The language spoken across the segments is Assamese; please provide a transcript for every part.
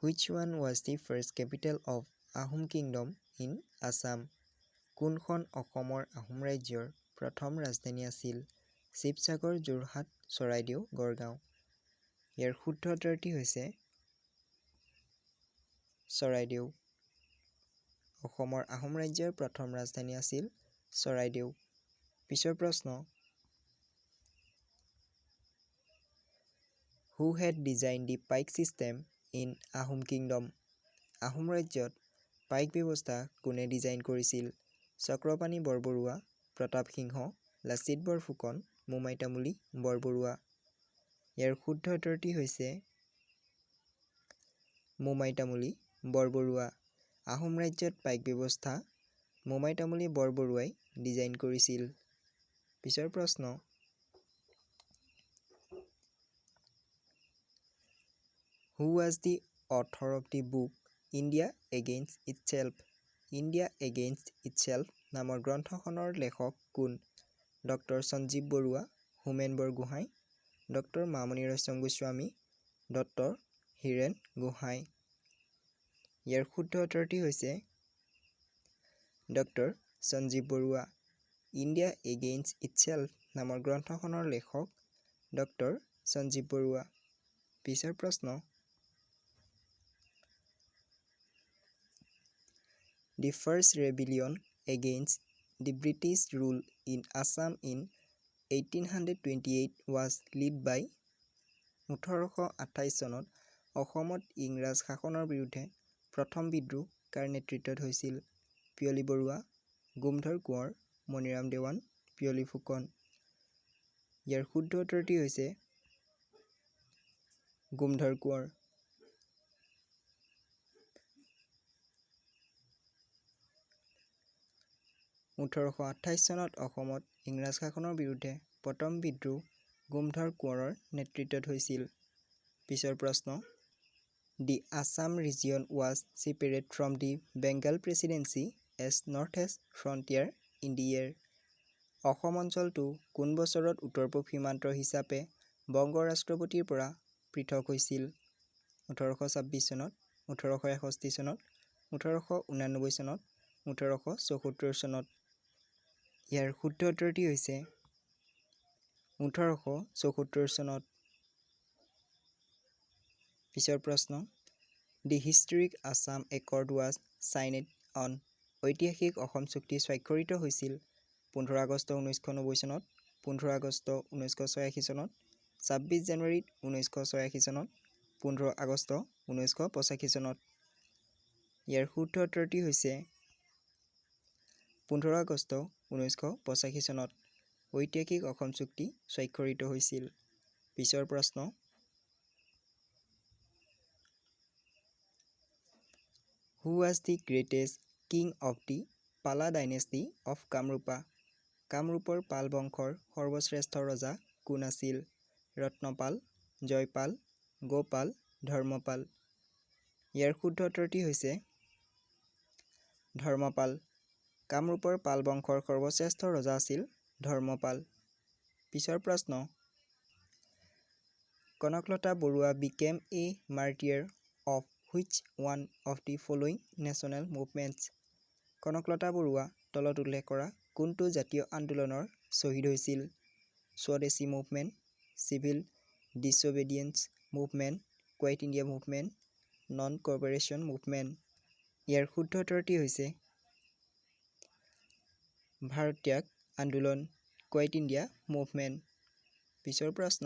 Which one was the first capital of Ahom Kingdom in Assam? কোনখন অসমৰ আহোম ৰাজ্যৰ প্ৰথম ৰাজধানী আছিল? শিৱসাগৰ, যোৰহাট, চৰাইদেউ, গড়গাঁও। ইয়াৰ শুদ্ধ উত্তৰটি হৈছে চৰাইদেউ। অসমৰ আহোম ৰাজ্যৰ প্ৰথম ৰাজধানী আছিল চৰাইদেউ। পিছৰ প্ৰশ্ন, Who had designed the pike system in Ahom Kingdom? Ahom ৰাজ্যত পাইক ব্যৱস্থা কোনে ডিজাইন কৰিছিল? চক্ৰপাণি বৰবৰুৱা, প্ৰতাপ সিংহ, লাচিত বৰফুকন, মোমাই তামুলী বৰবৰুৱা। ইয়াৰ শুদ্ধ উত্তৰটি হৈছে মোমাই তামুলী বৰবৰুৱা। আহোম ৰাজ্যত পাইক ব্যৱস্থা মোমাই তামুলী বৰবৰুৱাই ডিজাইন কৰিছিল। পিছৰ প্ৰশ্ন, Who was the author of the book India Against Itself? India Against Itself নামৰ গ্ৰন্থখনৰ লেখক কোন? Doctor Sanjib Barua, Homen Borgohain, doctor Mamoni Raisom Goswami, doctor Hiren Gohain. ইয়াৰ শুদ্ধ উত্তৰটি হৈছে doctor Sanjib Barua. India against itself নামৰ গ্ৰন্থখনৰ লেখক ডক্টৰ সঞ্জীৱ বৰুৱা। পিছৰ প্ৰশ্ন, The first rebellion against the British rule in Assam in 1828 was led by 1828 চনত অসমত ইংৰাজ শাসনৰ বিৰুদ্ধে প্ৰথম বিদ্ৰোহ কাৰ নেতৃত্বত হৈছিল? পিয়লি বৰুৱা, গোমধৰ কোঁৱৰ, মণিৰাম দেৱান, পিয়লি ফুকন। ইয়াৰ শুদ্ধ উত্তৰটি হৈছে গোমধৰ কোঁৱৰ। 1828 চনত অসমত ইংৰাজ শাসনৰ বিৰুদ্ধে প্ৰথম বিদ্ৰোহ গোমধৰ কোঁৱৰৰ নেতৃত্বত হৈছিল। পিছৰ প্ৰশ্ন, The Assam region was separate from the Bengal Presidency as northeast frontier in the year. Assam অঞ্চলটো কোন বছৰত উত্তৰ-পূব সীমান্ত হিচাপে বংগ ৰাষ্ট্ৰপতিৰ পৰা পৃথক হৈছিল? 1826 চনত, 1861 চনত, 1889 চনত, 1874 চনত। ইয়াৰ শুদ্ধ উত্তৰটি হৈছে 1874 চনত। পিছৰ প্ৰশ্ন, The Historic Assam Accord was signed on ঐতিহাসিক অসম চুক্তি স্বাক্ষৰিত হৈছিল 15 আগষ্ট 1990 চনত, 15 আগষ্ট 1986 চনত, 26 জানুৱাৰী 1986 চনত, 15 আগষ্ট 1985 চনত। ইয়াৰ শুদ্ধ উত্তৰটি হৈছে 15 আগষ্ট 1985 চনত ঐতিহাসিক অসম চুক্তি স্বাক্ষৰিত হৈছিল। পিছৰ প্ৰশ্ন, Who was the greatest king of the Pala dynasty of Kamrupa? কামৰূপৰ পাল বংশৰ সৰ্বশ্ৰেষ্ঠ ৰজা কোন আছিল? ৰত্নপাল, জয়পাল, গোপাল, ধৰ্মপাল। ইয়াৰ শুদ্ধ উত্তৰটি হৈছে ধৰ্মপাল। কামৰূপৰ পাল বংশৰ সৰ্বশ্ৰেষ্ঠ ৰজা আছিল ধৰ্মপাল। পিছৰ প্ৰশ্ন, Kanaklata Barua became a martyr of which one of the following national movements? Kanaklata Barua তলত উল্লেখ কৰা কোনটো জাতীয় আন্দোলনৰ শ্বহীদ হৈছিল? Swadeshi movement, civil disobedience movement, quit India movement, non cooperation movement. ইয়াৰ শুদ্ধ উত্তৰটি হৈছে ভাৰত ত্যাগ আন্দোলন, কুৱাইট ইণ্ডিয়া মুভমেণ্ট। পিছৰ প্ৰশ্ন,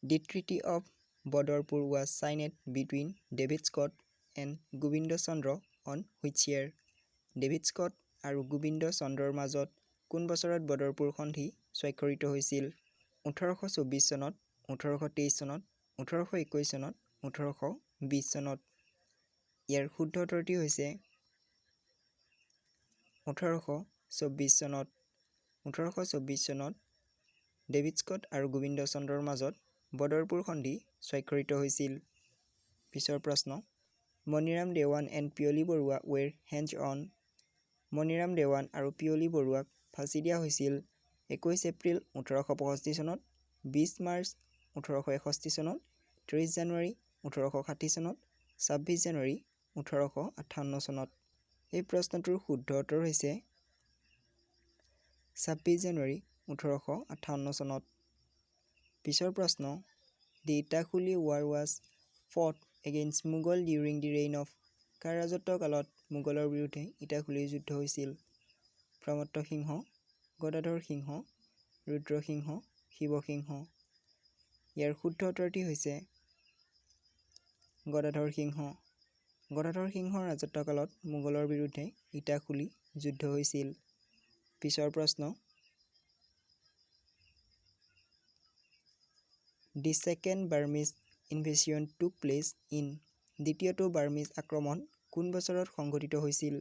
The Treaty of Badarpur was signed between David Scott and Gobinda Chandra on which year? David Scott আৰু গোবিন্দ চন্দ্ৰৰ মাজত কোন বছৰত বদৰপুৰ সন্ধি স্বাক্ষৰিত হৈছিল? 1824 চনত, 1823 চনত, 1821 চনত, 1820 চনত। ইয়াৰ শুদ্ধ উত্তৰটি হৈছে 1824 চনত। 1824 চনত ডেভিড স্কট আৰু গোবিন্দ চন্দ্ৰৰ মাজত বদৰপুৰ সন্ধি স্বাক্ষৰিত হৈছিল। পিছৰ প্ৰশ্ন, Maniram Dewan and Piyali Barua were hanged on. Maniram Dewan আৰু পিয়লি বৰুৱাক ফাঁচি দিয়া হৈছিল 21 এপ্ৰিল 1865 চনত, 20 মাৰ্চ 1861 চনত, 30 জানুৱাৰী 1860 চনত, 26 জানুৱাৰী 1858 চনত। এই প্ৰশ্নটোৰ শুদ্ধ উত্তৰ হৈছে 26 জানুৱাৰী 1858 চনত। পিছৰ প্ৰশ্ন, the Itakhuli war was fought against Mughal during the reign of. কাৰ ৰাজত্ব কালত মোগলৰ বিৰুদ্ধে ইটাখুলিৰ যুদ্ধ হৈছিল? প্ৰমত্ত সিংহ, গদাধৰ সিংহ, ৰুদ্ৰসিংহ, শিৱসিংহ। ইয়াৰ শুদ্ধ উত্তৰটি হৈছে গদাধৰ সিংহ। গদাধৰ সিংহৰ ৰাজত্ব কালত মোগলৰ বিৰুদ্ধে ইটাখুলি যুদ্ধ হৈছিল। পিছৰ প্ৰশ্ন, the second Burmese invasion took place in. দ্বিতীয়টো বাৰ্মিজ আক্ৰমণ কোন বছৰত সংঘটিত হৈছিল?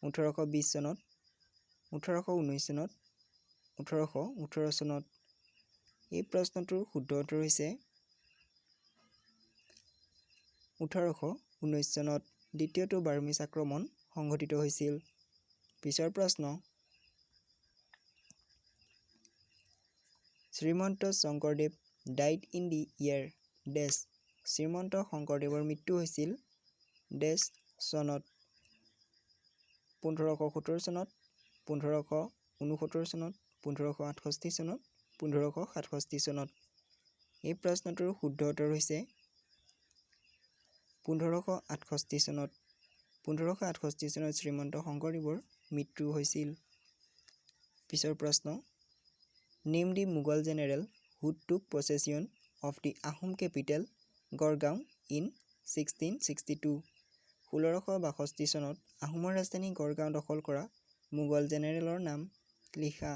1820 চনত, 1819 চনত, 1818 চনত। এই প্ৰশ্নটোৰ শুদ্ধ উত্তৰ হৈছে 1819 চনত দ্বিতীয়টো বাৰ্মিজ আক্ৰমণ সংঘটিত হৈছিল। পিছৰ প্ৰশ্ন, Srimanta Sankardev died in the year dash. Srimanta শংকৰদেৱৰ মৃত্যু হৈছিল ডেছ চনত? 1570 চনত, 1569 চনত, 1568 চনত, 1567 চনত। এই প্ৰশ্নটোৰ শুদ্ধ উত্তৰ হৈছে 1568 চনত। 1568 চনত শ্ৰীমন্ত শংকৰদেৱৰ মৃত্যু হৈছিল। পিছৰ প্ৰশ্ন, name the Mughal general who took possession of the Ahom capital Garhgaon in 1662। 1662 চনত আহোমৰ ৰাজধানী গড়গাঁও দখল কৰা মোগল জেনেৰেলৰ নাম লিখা।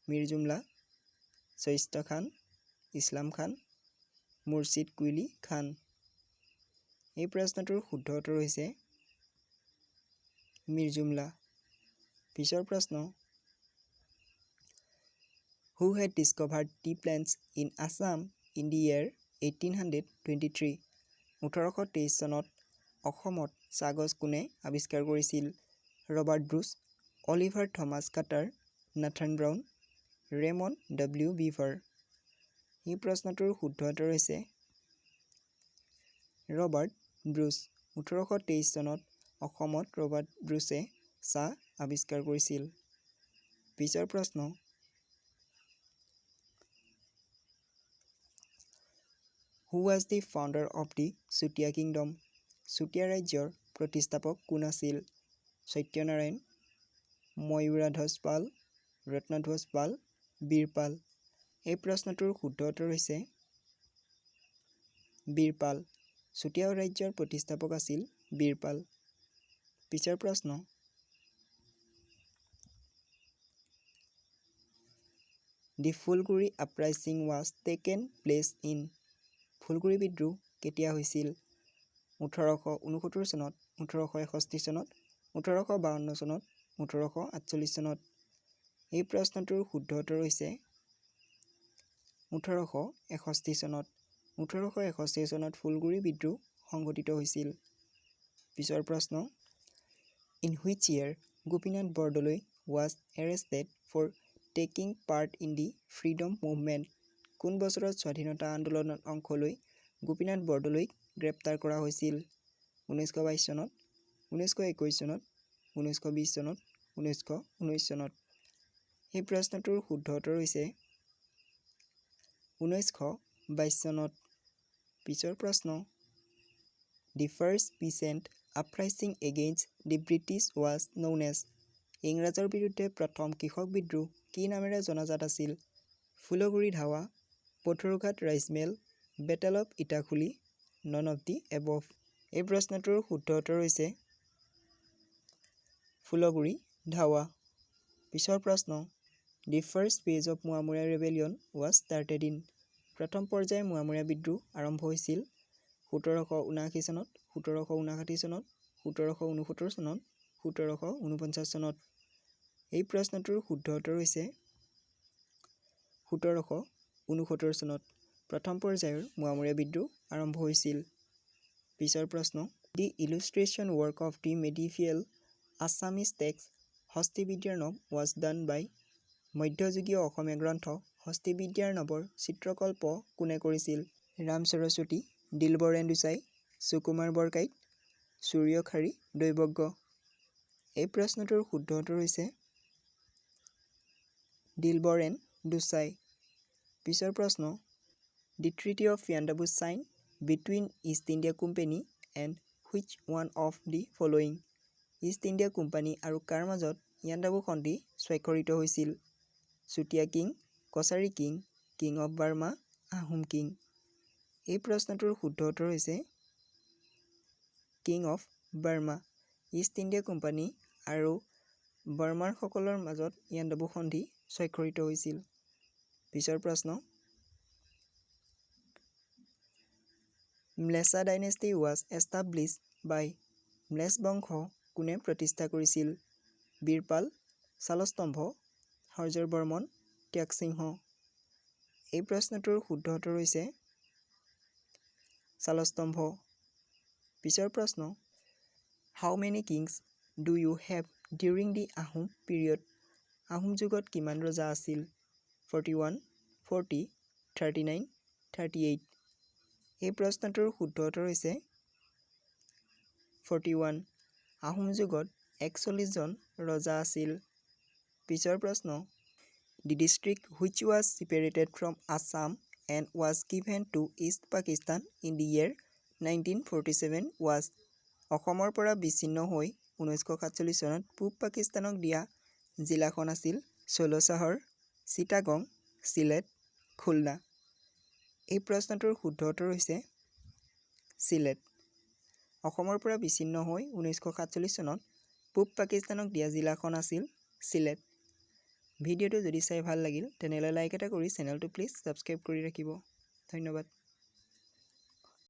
মীৰ জুমলা, চৈস্ত খান, ইছলাম খান, মুৰ্ছিদ কুলি খান। এই প্ৰশ্নটোৰ শুদ্ধ উত্তৰ হৈছে মীৰ জুমলা। পিছৰ প্ৰশ্ন, who had discovered tea plants in Assam in the year 1823। 1823 চনত অসমত চাহগছ কোনে আৱিষ্কাৰ কৰিছিল? Robert Bruce, Oliver Thomas Carter, Nathan Brown, Raymond W Beaver. এই প্ৰশ্নটোৰ শুদ্ধ উত্তৰ হৈছে ৰবাৰ্ট ব্ৰুচ। 1823 চনত অসমত ৰবাৰ্ট ব্ৰুচে চাহ আৱিষ্কাৰ কৰিছিল। পিছৰ প্ৰশ্ন, who was the founder of the Chutia kingdom. Chutia ৰাজ্যৰ প্ৰতিষ্ঠাপক কোন আছিল? সত্যনাৰায়ণ, ময়ূৰাধ্বজ পাল, ৰত্নধ্বজ পাল, বীৰপাল। এই প্ৰশ্নটোৰ শুদ্ধ উত্তৰ হৈছে বীৰপাল। চুতীয়া ৰাজ্যৰ প্ৰতিষ্ঠাপক আছিল বীৰপাল। পিছৰ প্ৰশ্ন, the Phulaguri uprising was taken place in. Phulaguri বিদ্ৰোহ কেতিয়া হৈছিল? 1869 চনত, 1861 চনত, 1852 চনত, 1848 চনত। এই প্ৰশ্নটোৰ শুদ্ধ উত্তৰ হৈছে 1861 চনত। 1861 চনত ফুলকুৰি বিদ্ৰোহ সংঘটিত হৈছিল। পিছৰ প্ৰশ্ন, in which year Gopinath Bordoloi was arrested for taking part in the freedom movement. কোন বছৰত স্বাধীনতা আন্দোলনত অংশ লৈ গোপীনাথ বৰদলৈক গ্ৰেপ্তাৰ কৰা হৈছিল? 1922 চনত, 1921 চনত, 1920 চনত, 1919 চনত। এই প্ৰশ্নটোৰ শুদ্ধ উত্তৰ হৈছে 1922 চনত। পিছৰ প্ৰশ্ন, the first peasant uprising against the British was known as. ইংৰাজৰ বিৰুদ্ধে প্ৰথম কৃষক বিদ্ৰোহ কি নামেৰে জনাজাত আছিল? Phulaguri Dhawa, Patharughat Raijmel, battle of Itakhuli, none of the above. এই প্ৰশ্নটোৰ শুদ্ধ উত্তৰ হৈছে ফুলগুৰি ধাৱা। পিছৰ প্ৰশ্ন, the first phase of Moamoria rebellion was started in. প্ৰথম পৰ্যায়ৰ মোৱামৰীয়া বিদ্ৰোহ আৰম্ভ হৈছিল 1779 চনত, 1759 চনত, 1769 চনত, 1749 চনত। এই প্ৰশ্নটোৰ শুদ্ধ উত্তৰ হৈছে 1769 চনত প্ৰথম পৰ্যায়ৰ মোৱামৰীয়া বিদ্ৰোহ আৰম্ভ হৈছিল। পিছৰ প্ৰশ্ন, the illustration work of the medieval Assamese text Hastividyarnava was done by. মধ্যযুগীয় অসমীয়া গ্ৰন্থ হস্তিবিদ্যাৰ নবৰ চিত্ৰকল্প কোনে কৰিছিল? ৰাম সৰস্বতী, দিলবৰেণ দুচাই, সুকুমাৰ বৰকাইত, সূৰ্য খাৰী, দৈবজ্ঞ। এই প্ৰশ্নটোৰ শুদ্ধ উত্তৰ হৈছে দিলবৰেণ দুচাই। পিছৰ প্ৰশ্ন, the treaty of Yandabo sign between East India company and which one of the following. East India company আৰু কাৰ মাজত ইয়াণ্ডাবু সন্ধি স্বাক্ষৰিত হৈছিল? Chutia king, Kachari king, king of Burma, Ahom king. এই প্ৰশ্নটোৰ শুদ্ধ উত্তৰ হৈছে king of Burma. East India company আৰু বাৰ্মাৰ সকলৰ মাজত ইয়াণ্ডাবু সন্ধি স্বাক্ষৰিত হৈছিল। পিছৰ প্ৰশ্ন, ম্লেছা ডাইনেষ্টি ৱাজ এষ্টাব্লিছড বাই। ম্লেছ বংশ কোনে প্ৰতিষ্ঠা কৰিছিল? বীৰপাল, শালস্তম্ভ, হৰ্যৰ বৰ্মন, ত্যাগসিংহ। এই প্ৰশ্নটোৰ শুদ্ধ উত্তৰ হৈছে শালস্তম্ভ। পিছৰ প্ৰশ্ন, how many kings do you have during the Ahom period. Ahom যুগত কিমান ৰজা আছিল? 41, 40, 39, 38। এই প্ৰশ্নটোৰ শুদ্ধ উত্তৰ হৈছে 41। আহোম যুগত 41 জন ৰজা আছিল। পিছৰ প্ৰশ্ন, the district which was separated from Assam and was given to East Pakistan in the year 1947 was. অসমৰ পৰা বিচ্ছিন্ন হৈ 1947 চনত পূব পাকিস্তানক দিয়া জিলাখন আছিল ষোলচাহৰ, চিটাগং, চিলেট, খুলনা। এই প্ৰশ্নটোৰ শুদ্ধ উত্তৰ হৈছে চিলেট। অসমৰ পৰা বিচ্ছিন্ন হৈ 1947 চনত পূব পাকিস্তানক দিয়া জিলাখন আছিল চিলেট। ভিডিঅ'টো যদি চাই ভাল লাগিল তেনেহ'লে লাইক এটা কৰি চেনেলটো প্লিজ ছাবস্ক্ৰাইব কৰি ৰাখিব। ধন্যবাদ।